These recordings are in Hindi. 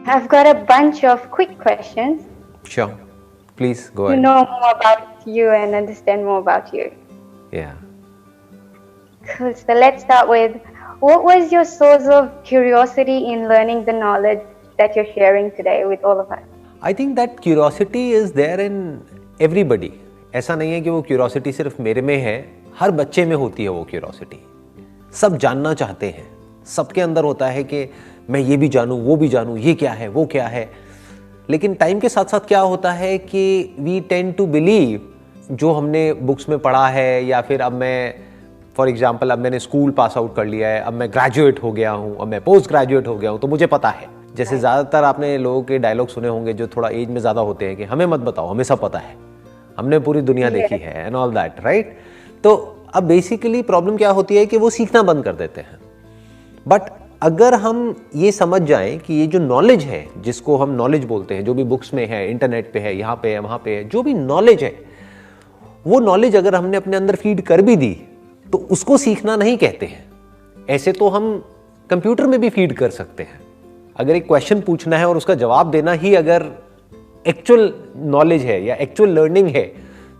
I've got a bunch of quick questions Sure. Please go to ahead. know more about you and understand more about you. Yeah. Cool. So let's start with, what was your source of curiosity in learning the knowledge that you're sharing today with all of us? I think that curiosity is there in everybody. ऐसा नहीं है कि वो क्यूरोसिटी सिर्फ मेरे में है, हर बच्चे में होती है वो क्यूरोसिटी। सब जानना चाहते हैं, सबके अंदर होता है कि मैं ये भी जानूं, वो भी जानूं, ये क्या है, वो क्या है। लेकिन टाइम के साथ साथ क्या होता है कि वी टेंड टू बिलीव जो हमने बुक्स में पढ़ा है, या फिर अब मैं फॉर एग्जाम्पल अब मैंने स्कूल पास आउट कर लिया है, अब मैं ग्रेजुएट हो गया हूँ, अब मैं पोस्ट ग्रेजुएट हो गया हूँ, तो मुझे पता है। जैसे ज़्यादातर आपने लोगों के डायलॉग सुने होंगे जो थोड़ा एज में ज़्यादा होते हैं कि हमें मत बताओ, हमें सब पता है, हमने पूरी दुनिया देखी है एंड ऑल दैट, राइट। तो अब बेसिकली प्रॉब्लम क्या होती है कि वो सीखना बंद कर देते हैं। बट अगर हम ये समझ जाएं कि ये जो नॉलेज है, जिसको हम नॉलेज बोलते हैं, जो भी बुक्स में है, इंटरनेट पे है, यहाँ पे है, वहाँ पे है, जो भी नॉलेज है, वो नॉलेज अगर हमने अपने अंदर फीड कर भी दी तो उसको सीखना नहीं कहते हैं। ऐसे तो हम कंप्यूटर में भी फीड कर सकते हैं। अगर एक क्वेश्चन पूछना है और उसका जवाब देना ही अगर एक्चुअल नॉलेज है या एक्चुअल लर्निंग है,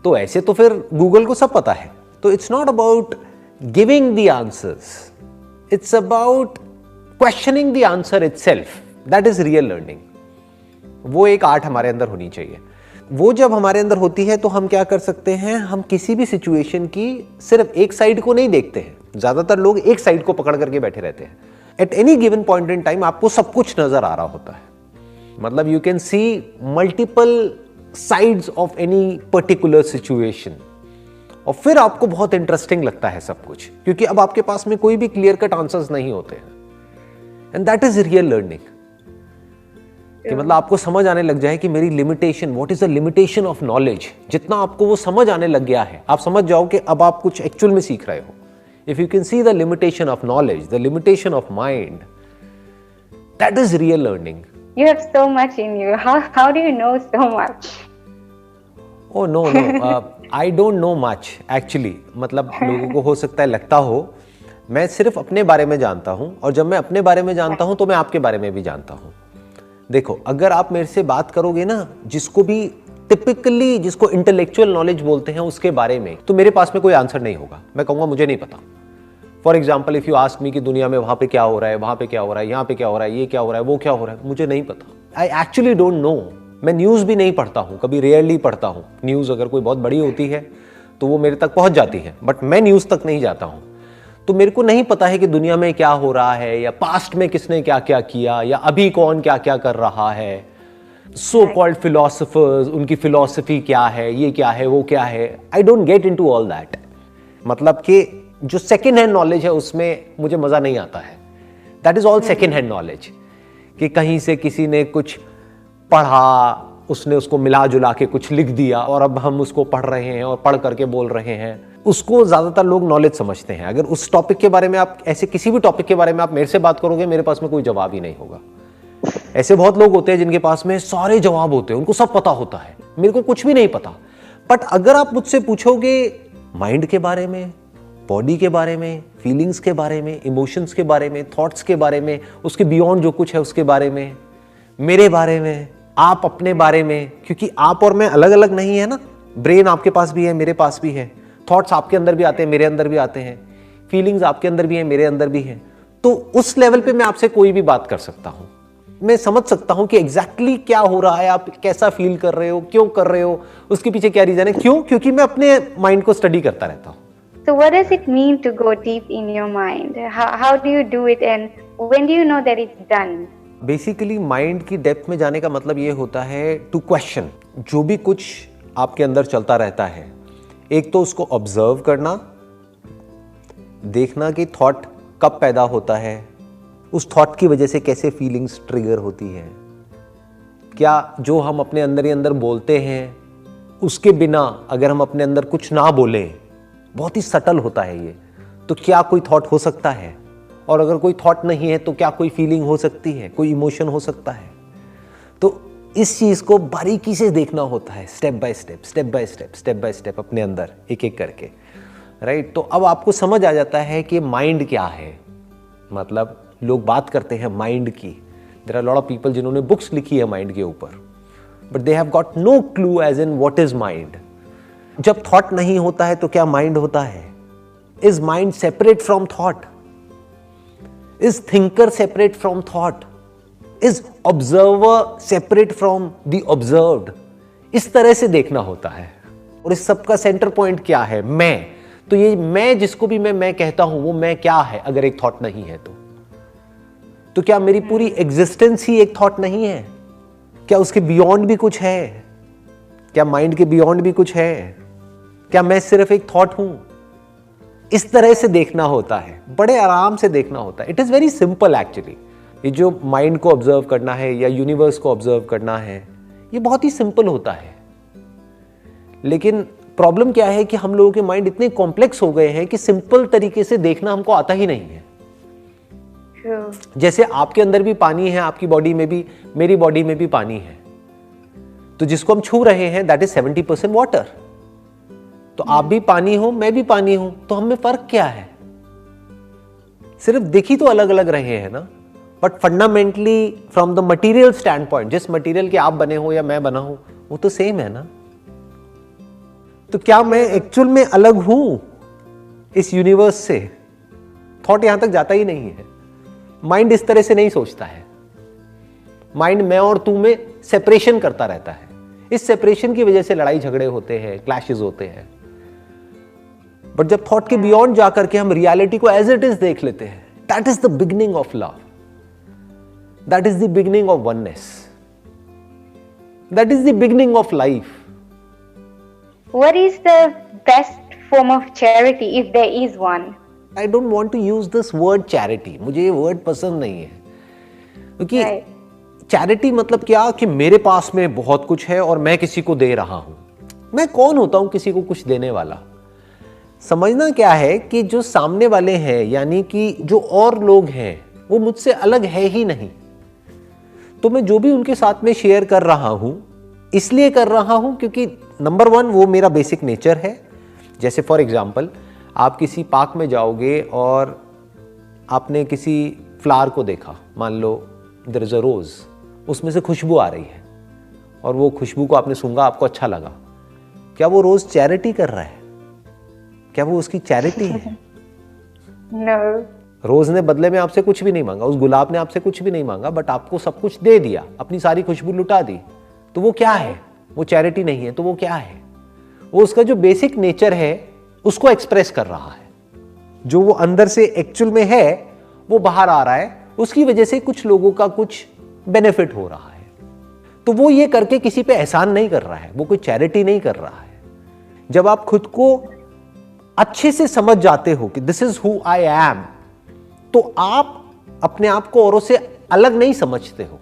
तो ऐसे तो फिर गूगल को सब पता है। तो it's not about giving the answers, it's about questioning the answer itself. That is real learning. वो एक आर्ट हमारे अंदर होनी चाहिए। वो जब हमारे अंदर होती है तो हम क्या कर सकते हैं, हम किसी भी सिचुएशन की सिर्फ एक साइड को नहीं देखते हैं। ज्यादातर लोग एक साइड को पकड़ करके बैठे रहते हैं। At any given point in time आपको सब कुछ नजर आ रहा होता है। मतलब you can see multiple sides of any particular situation, और फिर आपको बहुत इंटरेस्टिंग लगता है सब कुछ, क्योंकि अब आपके पास में कोई भी क्लियर कट आंसर्स नहीं होते हैं। And that is real learning. कि मतलब आपको समझ आने लग जाए कि मेरी limitation, what is the limitation of knowledge. जितना आपको वो समझ आने लग गया है, आप समझ जाओ कि अब आप कुछ एक्चुअल में सीख रहे हो। If you can see the limitation of knowledge, the limitation of mind, that is real learning. You have so much in you. How do you know so much? Oh no, I don't know much actually. मतलब लोगों को हो सकता है लगता हो मैं सिर्फ अपने बारे में जानता हूं, और जब मैं अपने बारे में जानता हूं तो मैं आपके बारे में भी जानता हूं। देखो, अगर आप मेरे से बात करोगे ना, जिसको भी टिपिकली जिसको इंटेलेक्चुअल नॉलेज बोलते हैं उसके बारे में, तो मेरे पास में कोई आंसर नहीं होगा। मैं कहूंगा मुझे नहीं पता। For example if you ask me कि दुनिया में वहां पे क्या हो रहा है, वहां पे क्या हो रहा है, यहाँ पे क्या हो रहा है, ये क्या हो रहा है, वो क्या हो रहा है, मुझे नहीं पता। I actually don't know. मैं न्यूज भी नहीं पढ़ता हूँ, कभी रेयरली पढ़ता हूँ न्यूज। अगर कोई बहुत बड़ी होती है तो वो मेरे तक पहुंच जाती है, बट मैं न्यूज तक नहीं जाता हूँ। तो मेरे को नहीं पता है कि दुनिया में क्या हो रहा है, या पास्ट में किसने क्या क्या किया, या अभी कौन क्या क्या कर रहा है। सो कॉल्ड फिलोसफर्स, उनकी फिलोसफी क्या है, ये क्या है, वो क्या है। I don't get into all that. मतलब कि जो सेकेंड हैंड नॉलेज है उसमें मुझे मजा नहीं आता है। That is all second hand knowledge. कि कहीं से किसी ने कुछ पढ़ा, उसने उसको मिला जुला के कुछ लिख दिया, और अब हम उसको पढ़ रहे हैं और पढ़ करके बोल रहे हैं, उसको ज्यादातर लोग नॉलेज समझते हैं। अगर उस टॉपिक के बारे में आप, ऐसे किसी भी टॉपिक के बारे में आप मेरे से बात करोगे, मेरे पास में कोई जवाब ही नहीं होगा। ऐसे बहुत लोग होते हैं जिनके पास में सारे जवाब होते हैं, उनको सब पता होता है, मेरे को कुछ भी नहीं पता। बट अगर आप मुझसे पूछोगे माइंड के बारे में, बॉडी के बारे में, फीलिंग्स के बारे में, इमोशंस के बारे में, थॉट्स के बारे में, उसके बियॉन्ड जो कुछ है उसके बारे में, मेरे बारे में, आप अपने बारे में, क्योंकि आप और मैं अलग अलग नहीं है ना। ब्रेन आपके पास भी है, मेरे पास भी है, थॉट्स आपके अंदर भी आते हैं, मेरे अंदर भी आते हैं, फीलिंग्स आपके अंदर भी हैं, मेरे अंदर भी हैं। तो उस लेवल पे मैं आपसे कोई भी बात कर सकता हूं। मैं समझ सकता हूं कि एग्जैक्टली क्या हो रहा है, आप कैसा फील कर रहे हो, क्यों कर रहे हो, उसके पीछे क्या रीजन है। क्यों? क्योंकि मैं अपने माइंड को स्टडी करता रहता हूं। So what does it mean to go deep in your mind? How do you do it, and when do you know that it's done? Basically mind की डेप्थ में जाने का मतलब ये होता है टू क्वेश्चन जो भी कुछ आपके अंदर चलता रहता है। एक तो उसको ऑब्जर्व करना, देखना कि थॉट कब पैदा होता है, उस थॉट की वजह से कैसे फीलिंग्स ट्रिगर होती है, क्या जो हम अपने अंदर ही अंदर बोलते हैं उसके बिना अगर हम अपने अंदर कुछ ना बोलें, बहुत ही सटल होता है ये, तो क्या कोई थॉट हो सकता है, और अगर कोई थॉट नहीं है तो क्या कोई फीलिंग हो सकती है, कोई इमोशन हो सकता है। तो इस चीज को बारीकी से देखना होता है, step by step, step by step, step by step, अपने अंदर एक एक करके, राइट। तो अब आपको समझ आ जाता है कि माइंड क्या है। मतलब लोग बात करते हैं माइंड की, there are lot of people जिन्होंने बुक्स लिखी है माइंड के ऊपर, but they have got no clue as in what is mind. जब थॉट नहीं होता है तो क्या माइंड होता है? Is mind separate from thought? Is thinker separate from thought? Is observer separate from the observed? इस तरह से देखना होता है. और इस सब का सेंटर पॉइंट क्या है? मैं. तो ये मैं जिसको भी मैं कहता हूं, वो मैं क्या है अगर एक थॉट नहीं है तो क्या मेरी पूरी एग्जिस्टेंस ही एक थॉट नहीं है? क्या उसके बियॉन्ड भी कुछ है? क्या माइंड के बियॉन्ड भी कुछ है? क्या मैं सिर्फ एक थॉट हूं? इस तरह से देखना होता है, बड़े आराम से देखना होता है. It is very simple actually. ये जो माइंड को ऑब्जर्व करना है या यूनिवर्स को ऑब्जर्व करना है, ये बहुत ही सिंपल होता है. लेकिन प्रॉब्लम क्या है कि हम लोगों के माइंड इतने कॉम्प्लेक्स हो गए हैं कि सिंपल तरीके से देखना हमको आता ही नहीं है. जैसे आपके अंदर भी पानी है, आपकी बॉडी में भी, मेरी बॉडी में भी पानी है, तो जिसको हम छू रहे हैं दैट इज 70% वाटर. तो आप भी पानी हो, मैं भी पानी हूं, तो हम में फर्क क्या है? सिर्फ दिख ही तो अलग अलग रहे हैं ना, but fundamentally from the material stand point, जिस मटीरियल के आप बने हो या मैं बना हूं, वो तो सेम है ना. तो क्या मैं एक्चुअल में अलग हूं इस यूनिवर्स से? थॉट यहां तक जाता ही नहीं है. माइंड इस तरह से नहीं सोचता है. माइंड मैं और तू में सेपरेशन करता रहता है. इस सेपरेशन की वजह से लड़ाई झगड़े होते हैं, क्लैशेस होते हैं. बट जब थॉट के बियॉन्ड जाकर के हम रियलिटी को एज इट इज देख लेते हैं, that is the beginning of love. That is the beginning of oneness. That is the beginning of life. What is the best form of charity, if there is one? I don't want to use this word charity. मुझे ये वर्ड पसंद नहीं है, क्योंकि चैरिटी मतलब क्या कि मेरे पास में बहुत कुछ है और मैं किसी को दे रहा हूं. मैं कौन होता हूं किसी को कुछ देने वाला? समझना क्या है कि जो सामने वाले हैं, यानी कि जो और लोग हैं, वो मुझसे अलग है ही नहीं. तो मैं जो भी उनके साथ में शेयर कर रहा हूं, इसलिए कर रहा हूं क्योंकि नंबर 1 वो मेरा बेसिक नेचर है. जैसे फॉर एग्जाम्पल, आप किसी पार्क में जाओगे और आपने किसी फ्लावर को देखा, मान लो देयर इज अ रोज, उसमें से खुशबू आ रही है और वो खुशबू को आपने सूंघा, आपको अच्छा लगा. क्या वो रोज चैरिटी कर रहा है? क्या वो उसकी चैरिटी है? No. रोज ने बदले में आपसे कुछ भी नहीं मांगा, उस गुलाब ने आपसे कुछ भी नहीं मांगा, बट आपको सब कुछ दे दिया, अपनी सारी खुशबू लुटा दी. तो वो क्या है? वो चैरिटी नहीं है. तो वो क्या है? वो उसका जो बेसिक नेचर है उसको एक्सप्रेस कर रहा है. जो वो अंदर से एक्चुअल में है वो बाहर आ रहा है. उसकी वजह से कुछ लोगों का कुछ बेनिफिट हो रहा है. तो वो ये करके किसी पे एहसान नहीं कर रहा है, वो कोई चैरिटी नहीं कर रहा है. जब आप खुद को अच्छे से समझ जाते हो कि this is who I am, तो आप अपने आप को औरों से अलग नहीं समझते हो.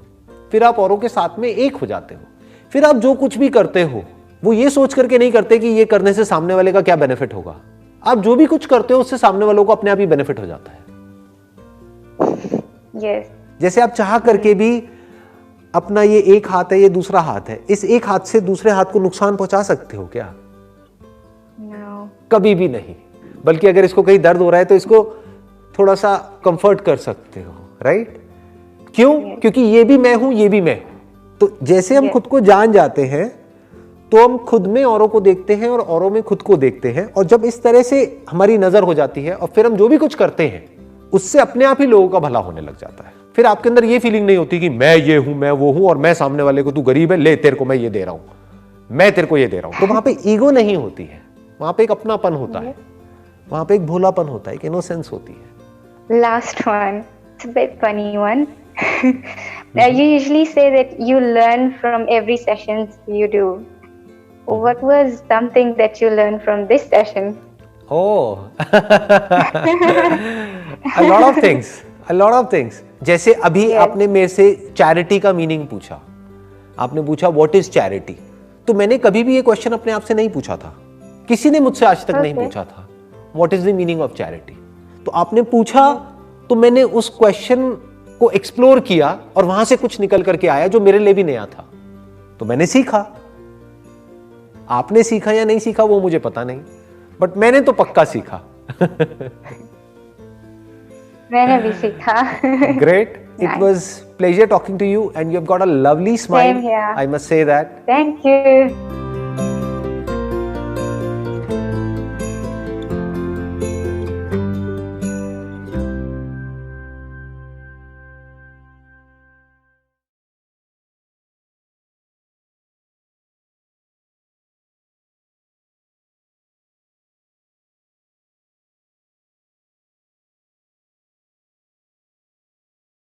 फिर आप औरों के साथ में एक हो जाते हो. फिर आप जो कुछ भी करते हो वो ये सोच करके नहीं करते कि ये करने से सामने वाले का क्या बेनिफिट होगा. आप जो भी कुछ करते हो उससे सामने वालों को अपने आप ही बेनिफिट हो जाता है. Yes. जैसे आप चाह करके भी अपना ये एक हाथ है, ये दूसरा हाथ है, इस एक हाथ से दूसरे हाथ को नुकसान पहुंचा सकते हो क्या? No. कभी भी नहीं. बल्कि अगर इसको कहीं दर्द हो रहा है तो इसको थोड़ा सा कंफर्ट कर सकते हो. राइट? क्यों? क्योंकि ये भी मैं हूं, ये भी मैं हूं. तो जैसे हम खुद को जान जाते हैं तो हम खुद में औरों को देखते हैं और औरों में खुद को देखते हैं. और जब इस तरह से हमारी नजर हो जाती है और फिर हम जो भी कुछ करते हैं उससे अपने आप ही लोगों का भला होने लग जाता है. फिर आपके अंदर ये फीलिंग नहीं होती कि मैं ये हूं, मैं वो हूं, और मैं सामने वाले को, तू गरीब है, ले तेरे को मैं ये दे रहा हूं, मैं तेरे को ये दे रहा हूं. तो वहां पे ईगो नहीं होती है, वहां पे एक अपनापन होता है, वहां पे एक भोलापन होता है, एक इनोसेंस होती है. Last one. It's a bit funny one. You usually say that you learn from every session you do. What was something that you learned from this session? Oh, a lot of things, a lot of things. जैसे अभी आपने मेरे से चैरिटी का मीनिंग पूछा, आपने पूछा व्हाट इज चैरिटी. तो मैंने कभी भी ये क्वेश्चन अपने आप से नहीं पूछा था, किसी ने मुझसे आज तक नहीं पूछा था what is the meaning of charity. तो आपने पूछा तो मैंने उस क्वेश्चन को एक्सप्लोर किया और वहां से कुछ निकल करके आया जो मेरे लिए भी नया था. तो मैंने सीखा. आपने सीखा या नहीं सीखा वो मुझे पता नहीं, बट मैंने तो पक्का सीखा. मैंने भी सीखा. Great. It was pleasure talking to you, and you've got a lovely smile. Same here. I must say that. Thank you.